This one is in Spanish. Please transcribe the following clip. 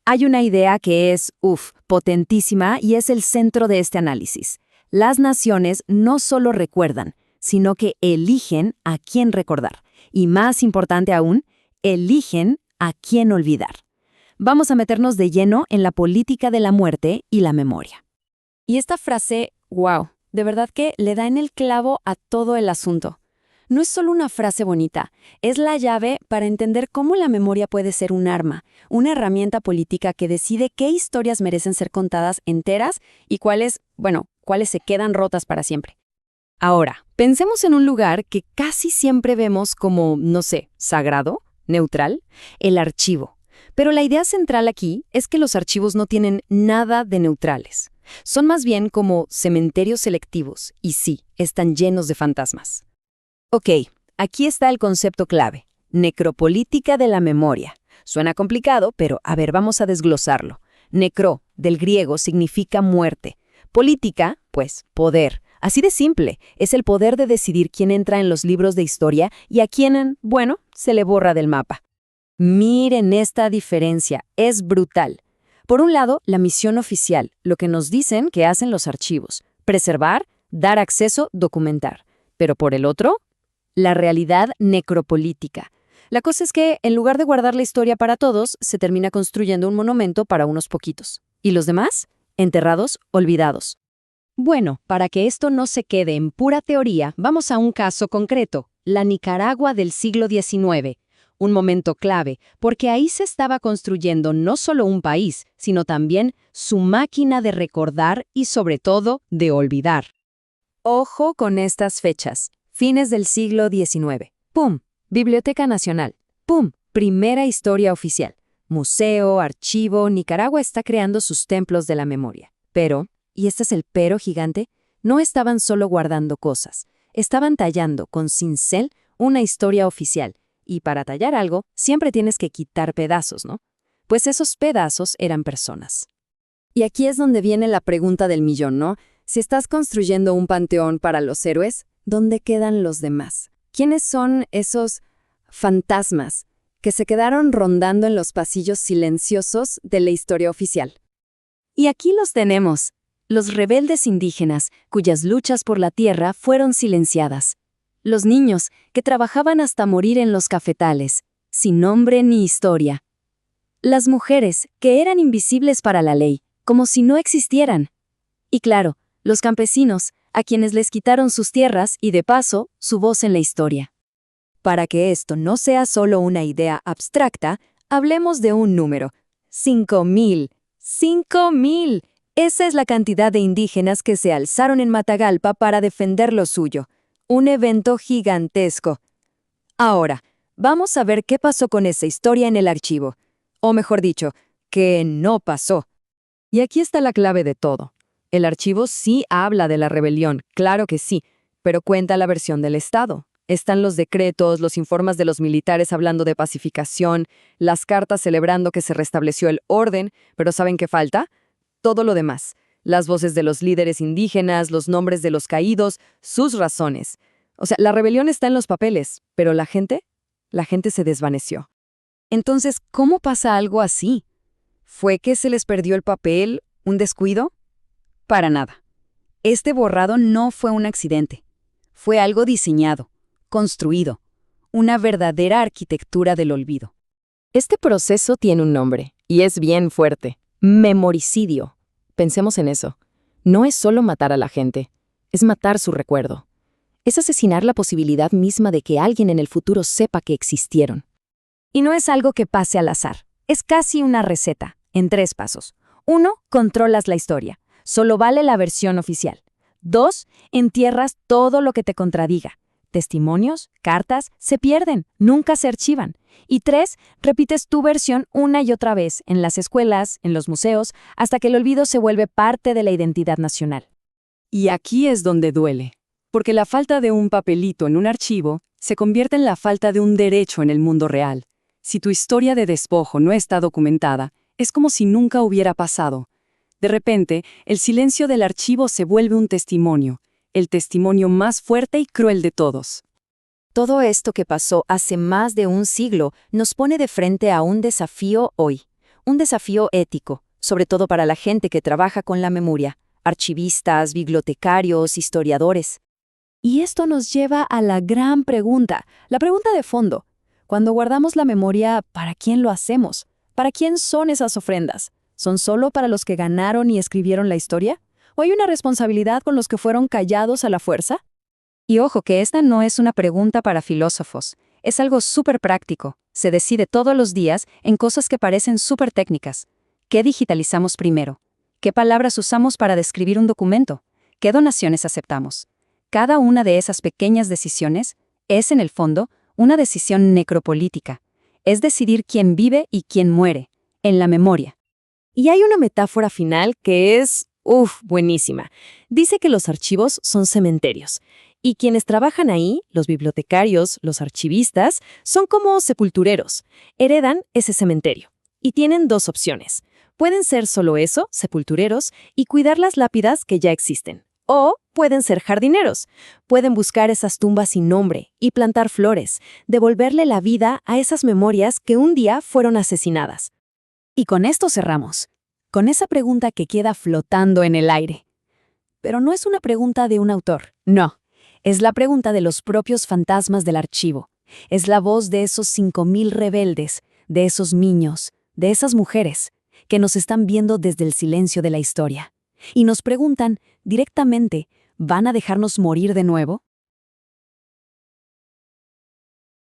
Hay una idea que es, potentísima y es el centro de este análisis. Las naciones no solo recuerdan, sino que eligen a quién recordar. Y más importante aún, eligen a quién olvidar. Vamos a meternos de lleno en la política de la muerte y la memoria. Y esta frase, wow, de verdad que le da en el clavo a todo el asunto. No es solo una frase bonita, es la llave para entender cómo la memoria puede ser un arma, una herramienta política que decide qué historias merecen ser contadas enteras y cuáles se quedan rotas para siempre. Ahora, pensemos en un lugar que casi siempre vemos como, no sé, sagrado, neutral, el archivo. Pero la idea central aquí es que los archivos no tienen nada de neutrales. Son más bien como cementerios selectivos, y sí, están llenos de fantasmas. Ok, aquí está el concepto clave, necropolítica de la memoria. Suena complicado, pero a ver, vamos a desglosarlo. Necro, del griego, significa muerte. Política, pues, poder. Así de simple, es el poder de decidir quién entra en los libros de historia y a quién, se le borra del mapa. Miren esta diferencia, es brutal. Por un lado, la misión oficial, lo que nos dicen que hacen los archivos, preservar, dar acceso, documentar. Pero por el otro, la realidad necropolítica. La cosa es que, en lugar de guardar la historia para todos, se termina construyendo un monumento para unos poquitos. ¿Y los demás? Enterrados, olvidados. Bueno, para que esto no se quede en pura teoría, vamos a un caso concreto, la Nicaragua del siglo XIX. Un momento clave, porque ahí se estaba construyendo no solo un país, sino también su máquina de recordar y, sobre todo, de olvidar. Ojo con estas fechas. Fines del siglo XIX. ¡Pum! Biblioteca Nacional. ¡Pum! Primera historia oficial. Museo, archivo, Nicaragua está creando sus templos de la memoria. Pero, y este es el pero gigante, no estaban solo guardando cosas. Estaban tallando con cincel una historia oficial. Y para tallar algo, siempre tienes que quitar pedazos, ¿no? Pues esos pedazos eran personas. Y aquí es donde viene la pregunta del millón, ¿no? Si estás construyendo un panteón para los héroes, ¿dónde quedan los demás? ¿Quiénes son esos fantasmas que se quedaron rondando en los pasillos silenciosos de la historia oficial? Y aquí los tenemos, los rebeldes indígenas cuyas luchas por la tierra fueron silenciadas. Los niños que trabajaban hasta morir en los cafetales, sin nombre ni historia. Las mujeres que eran invisibles para la ley, como si no existieran. Y claro, los campesinos, a quienes les quitaron sus tierras y de paso, su voz en la historia. Para que esto no sea solo una idea abstracta, hablemos de un número. 5,000. 5,000. Esa es la cantidad de indígenas que se alzaron en Matagalpa para defender lo suyo. Un evento gigantesco. Ahora, vamos a ver qué pasó con esa historia en el archivo. O mejor dicho, qué no pasó. Y aquí está la clave de todo. El archivo sí habla de la rebelión, claro que sí, pero cuenta la versión del Estado. Están los decretos, los informes de los militares hablando de pacificación, las cartas celebrando que se restableció el orden, pero ¿saben qué falta? Todo lo demás. Las voces de los líderes indígenas, los nombres de los caídos, sus razones. O sea, la rebelión está en los papeles, pero la gente se desvaneció. Entonces, ¿cómo pasa algo así? ¿Fue que se les perdió el papel, un descuido? Para nada. Este borrado no fue un accidente. Fue algo diseñado, construido, una verdadera arquitectura del olvido. Este proceso tiene un nombre, y es bien fuerte. Memoricidio. Pensemos en eso. No es solo matar a la gente, es matar su recuerdo. Es asesinar la posibilidad misma de que alguien en el futuro sepa que existieron. Y no es algo que pase al azar. Es casi una receta, en 3 pasos. 1. Controlas la historia. Solo vale la versión oficial. 2. Entierras todo lo que te contradiga. Testimonios, cartas, se pierden, nunca se archivan. Y 3. Repites tu versión una y otra vez, en las escuelas, en los museos, hasta que el olvido se vuelve parte de la identidad nacional. Y aquí es donde duele, porque la falta de un papelito en un archivo se convierte en la falta de un derecho en el mundo real. Si tu historia de despojo no está documentada, es como si nunca hubiera pasado. De repente, el silencio del archivo se vuelve un testimonio, el testimonio más fuerte y cruel de todos. Todo esto que pasó hace más de un siglo nos pone de frente a un desafío hoy. un desafío ético, sobre todo para la gente que trabaja con la memoria, archivistas, bibliotecarios, historiadores. Y esto nos lleva a la gran pregunta, la pregunta de fondo. Cuando guardamos la memoria, ¿para quién lo hacemos? ¿Para quién son esas ofrendas? ¿Son solo para los que ganaron y escribieron la historia? ¿O hay una responsabilidad con los que fueron callados a la fuerza? Y ojo que esta no es una pregunta para filósofos, es algo súper práctico. Se decide todos los días en cosas que parecen súper técnicas. ¿Qué digitalizamos primero? ¿Qué palabras usamos para describir un documento? ¿Qué donaciones aceptamos? Cada una de esas pequeñas decisiones es, en el fondo, una decisión necropolítica. Es decidir quién vive y quién muere, en la memoria. Y hay una metáfora final que es, buenísima. Dice que los archivos son cementerios. Y quienes trabajan ahí, los bibliotecarios, los archivistas, son como sepultureros. Heredan ese cementerio. Y tienen dos opciones. Pueden ser solo eso, sepultureros, y cuidar las lápidas que ya existen. O pueden ser jardineros. Pueden buscar esas tumbas sin nombre y plantar flores, devolverle la vida a esas memorias que un día fueron asesinadas. Y con esto cerramos, con esa pregunta que queda flotando en el aire. Pero no es una pregunta de un autor, no. Es la pregunta de los propios fantasmas del archivo. Es la voz de esos 5,000 rebeldes, de esos niños, de esas mujeres, que nos están viendo desde el silencio de la historia. Y nos preguntan directamente, ¿van a dejarnos morir de nuevo?